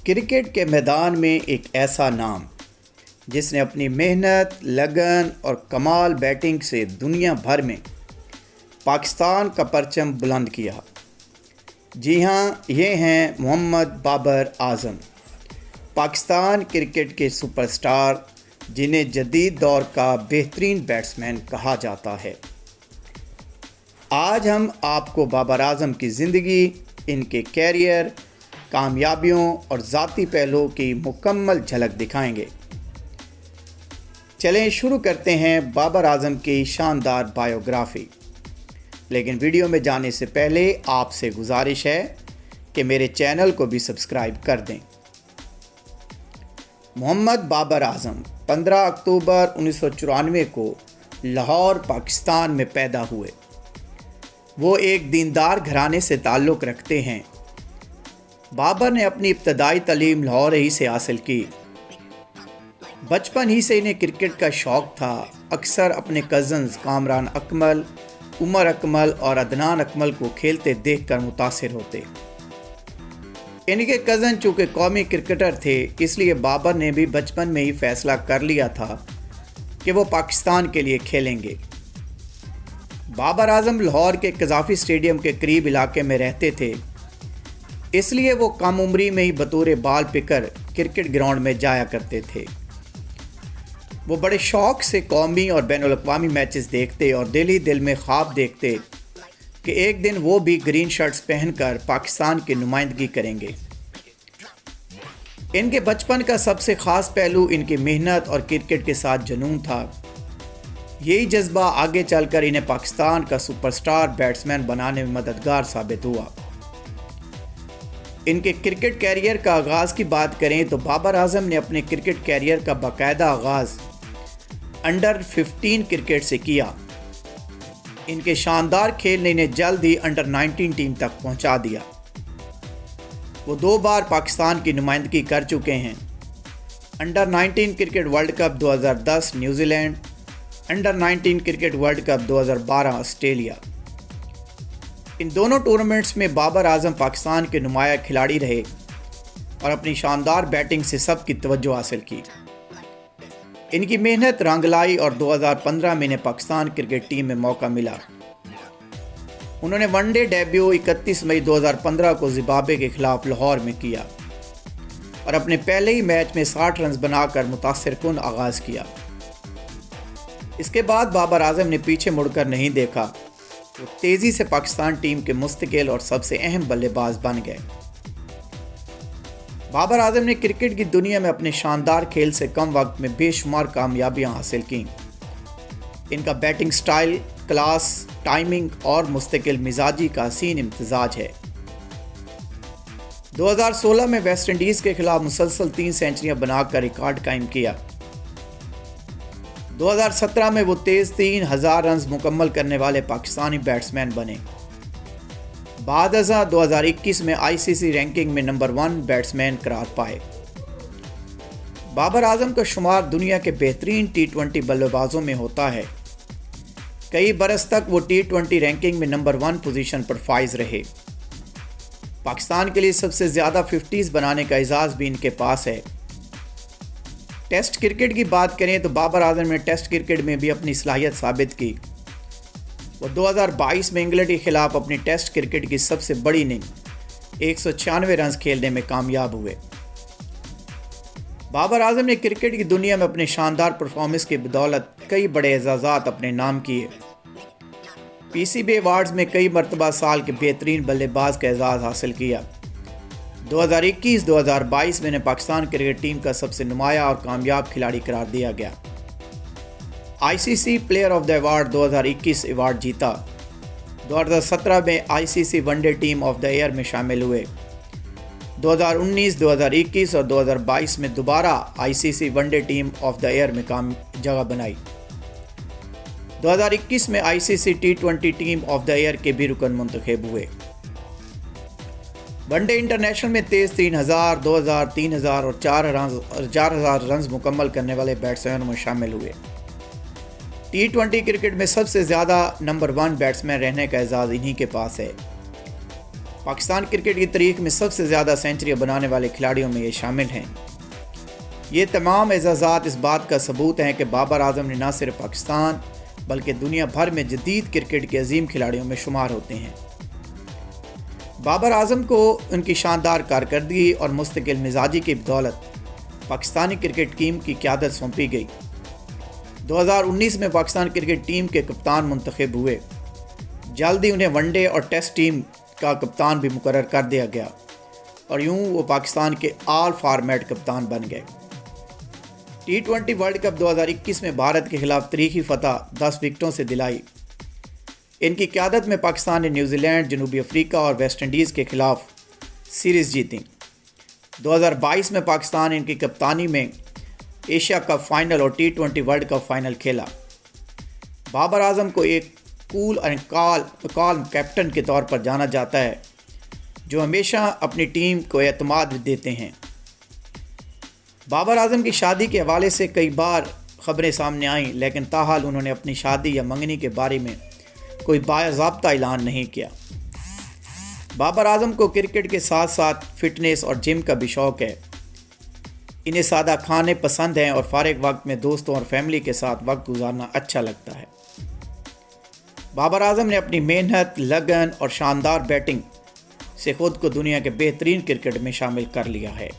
Cricket के मैदान में एक ऐसा नाम जिसने अपनी मेहनत, लगन और कमाल बैटिंग से दुनिया भर में पाकिस्तान का परचम बुलंद किया। जी हाँ, ये हैं मोहम्मद बाबर आज़म, पाकिस्तान क्रिकेट के सुपरस्टार जिन्हें जदीद दौर का बेहतरीन बैट्समैन कहा जाता है। आज हम आपको बाबर आज़म की ज़िंदगी, इनके कैरियर, कामयाबियों और ज़ाती पहलुओं की मुकम्मल झलक दिखाएंगे। चलें शुरू करते हैं बाबर आज़म की शानदार बायोग्राफ़ी। लेकिन वीडियो में जाने से पहले आपसे गुजारिश है कि मेरे चैनल को भी सब्सक्राइब कर दें। मोहम्मद बाबर आज़म 15 अक्टूबर 1994 को लाहौर, पाकिस्तान में पैदा हुए। वो एक दीनदार घराने से ताल्लुक़ रखते हैं। बाबर ने अपनी इब्तदाई तालीम लाहौर ही से हासिल की। बचपन ही से इन्हें क्रिकेट का शौक़ था। अक्सर अपने कज़न्स कामरान अकमल, उमर अकमल और अदनान अकमल को खेलते देखकर मुतासिर होते। इनके कज़न चूँकि कौमी क्रिकेटर थे, इसलिए बाबर ने भी बचपन में ही फ़ैसला कर लिया था कि वो पाकिस्तान के लिए खेलेंगे। बाबर आज़म लाहौर के कज़ाफ़ी स्टेडियम के करीब इलाके में रहते थे, इसलिए वो कम उम्री में ही बतौर बाल पिकर क्रिकेट ग्राउंड में जाया करते थे। वो बड़े शौक़ से कौमी और बैनुल-अक़वामी मैचेस देखते और दिल ही दिल में ख्वाब देखते कि एक दिन वो भी ग्रीन शर्ट्स पहनकर पाकिस्तान की नुमाइंदगी करेंगे। इनके बचपन का सबसे ख़ास पहलू इनकी मेहनत और क्रिकेट के साथ जुनून था। यही जज्बा आगे चलकर इन्हें पाकिस्तान का सुपरस्टार बैट्समैन बनाने में मददगार साबित हुआ। इनके क्रिकेट कैरियर का आगाज़ की बात करें तो बाबर आज़म ने अपने क्रिकेट कैरियर का बाकायदा आगाज़ अंडर 15 क्रिकेट से किया। इनके शानदार खेल ने इन्हें जल्द ही अंडर 19 टीम तक पहुंचा दिया। वो 2 बार पाकिस्तान की नुमाइंदगी कर चुके हैं। Under 19 cricket world cup 2010 New Zealand, under 19 cricket world cup 2012 Australia. इन दोनों टूर्नामेंट्स में बाबर आज़म पाकिस्तान के नुमाया खिलाड़ी रहे और अपनी शानदार बैटिंग से सबकी तवज्जो हासिल की। इनकी मेहनत रंग लाई और 2015 में इन्हें पाकिस्तान क्रिकेट टीम में मौका मिला। उन्होंने वनडे डेब्यू 31 मई 2015 को जिम्बाब्वे के खिलाफ लाहौर में किया और अपने पहले ही मैच में 60 रन बनाकर मुतासिरकुन आगाज़ किया। इसके बाद बाबर आज़म ने पीछे मुड़कर नहीं देखा। वो तेज़ी से पाकिस्तान टीम के मुस्तकिल और सबसे अहम बल्लेबाज बन गए। बाबर आज़म ने क्रिकेट की दुनिया में अपने शानदार खेल से कम वक्त में बेशुमार कामयाबियां हासिल कीं। इनका बैटिंग स्टाइल, क्लास, टाइमिंग और मुस्तकिल मिजाजी का हसीन इम्तिजाज है। 2016 में वेस्ट इंडीज़ के खिलाफ मुसलसल 3 सेंचुरियां बनाकर रिकॉर्ड कायम किया। 2017 में वो तेज़ 3000 रन मुकम्मल करने वाले पाकिस्तानी बैट्समैन बने। बाद अज़ां 2021 में आईसीसी रैंकिंग में नंबर 1 बैट्समैन करार पाए। बाबर आज़म का शुमार दुनिया के बेहतरीन T20 बल्लेबाजों में होता है। कई बरस तक वो T20 रैंकिंग में नंबर 1 पोजीशन पर फाइज रहे। पाकिस्तान के लिए सबसे ज़्यादा 50s बनाने का एजाज़ भी इनके पास है। टेस्ट क्रिकेट की बात करें तो बाबर आज़म ने टेस्ट क्रिकेट में भी अपनी सलाहियत साबित की। वो 2022 में इंग्लैंड के खिलाफ अपनी टेस्ट क्रिकेट की सबसे बड़ी इनिंग 196 रन खेलने में कामयाब हुए। बाबर आज़म ने क्रिकेट की दुनिया में अपने शानदार परफॉर्मेंस की बदौलत कई बड़े एजाज़ात अपने नाम किए। पीसीबी अवार्ड्स में कई मरतबा साल के बेहतरीन बल्लेबाज का एजाज़ हासिल किया। 2021-2022 में इन्हें पाकिस्तान क्रिकेट टीम का सबसे नुमाया और कामयाब खिलाड़ी करार दिया गया। ICC player of the award 2021 award जीता। 2017 में ICC one day team of the year में शामिल हुए। 2019, 2021 और 2022 में दोबारा ICC one day team of the year में जगह बनाई। 2021 में ICC T20 team of the year के भी रुकन मुंतखब हुए। वनडे इंटरनेशनल में तेज़ 3000, 2000, 3000 और 4000 रन मुकम्मल करने वाले बैट्समैनों में शामिल हुए। T20 क्रिकेट में सबसे ज़्यादा नंबर 1 बैट्समैन रहने का एजाज़ इन्हीं के पास है। पाकिस्तान क्रिकेट की तारीख में सबसे ज़्यादा सेंचुरी बनाने वाले खिलाड़ियों में ये शामिल हैं। ये तमाम एजाज़ात इस बात का सबूत हैं कि बाबर आजम ने न सिर्फ पाकिस्तान बल्कि दुनिया भर में जदीद क्रिकेट के अजीम खिलाड़ियों में शुमार होते हैं। बाबर आजम को उनकी शानदार कारकर्दगी और मुस्तकिल मिजाजी की बदौलत पाकिस्तानी क्रिकेट टीम की क़यादत सौंपी गई। 2019 में पाकिस्तान क्रिकेट टीम के कप्तान मुंतखब हुए। जल्द ही उन्हें वनडे और टेस्ट टीम का कप्तान भी मुकर्रर कर दिया गया और यूं वो पाकिस्तान के ऑल फॉर्मेट कप्तान बन गए। T20 वर्ल्ड कप 2021 में भारत के खिलाफ तारीखी फतह 10 विकेटों से दिलाई। इनकी क़यादत में पाकिस्तान ने न्यूजीलैंड, जनूबी अफ्रीका और वेस्ट इंडीज़ के खिलाफ सीरीज़ जीती। 2022 में पाकिस्तान इनकी कप्तानी में एशिया कप फाइनल और T20 वर्ल्ड कप फाइनल खेला। बाबर आजम को एक कूल एंड कॉल्म कैप्टन के तौर पर जाना जाता है, जो हमेशा अपनी टीम को एतमाद देते हैं। बाबर आजम की शादी के हवाले से कई बार खबरें सामने आईं, लेकिन ताहाल उन्होंने अपनी शादी या मंगनी के बारे में कोई बाज़ाब्ता ऐलान नहीं किया। बाबर आजम को क्रिकेट के साथ साथ फिटनेस और जिम का भी शौक़ है। इन्हें सादा खाने पसंद हैं और फारिग वक्त में दोस्तों और फैमिली के साथ वक्त गुजारना अच्छा लगता है। बाबर आजम ने अपनी मेहनत, लगन और शानदार बैटिंग से ख़ुद को दुनिया के बेहतरीन क्रिकेट में शामिल कर लिया है।